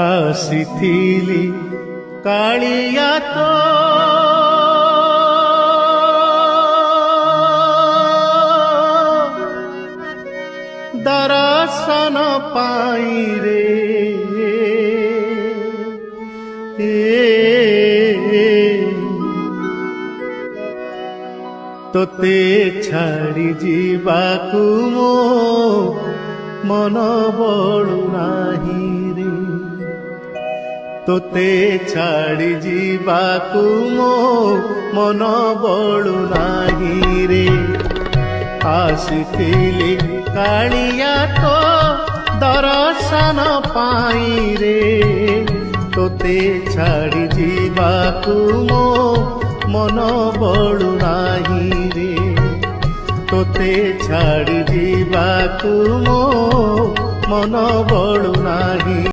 ଆସିଥିଲି କାଳିଆ ତୋ ଦର୍ଶନ ପାଇଁ ରେ ତୋତେ ଛାଡ଼ି ଯିବାକୁ ମୋ ମନ ବଳୁ ନାହିଁ ରେ ତୋତେ ଛାଡ଼ି ଯିବାକୁ ମୋ ମନ ବଳୁ ନାହିଁ ରେ ଆସିଥିଲି କାଳିଆ ତୋ ଦର୍ଶନ ପାଇଁ ରେ ତୋତେ ଛାଡ଼ି ଯିବାକୁ ମୋ ମନ ବଳୁ ନାହିଁ ରେ ତୋତେ ଛାଡ଼ି ଯିବାକୁ ମୋ ମନ ବଳୁ ନାହିଁ।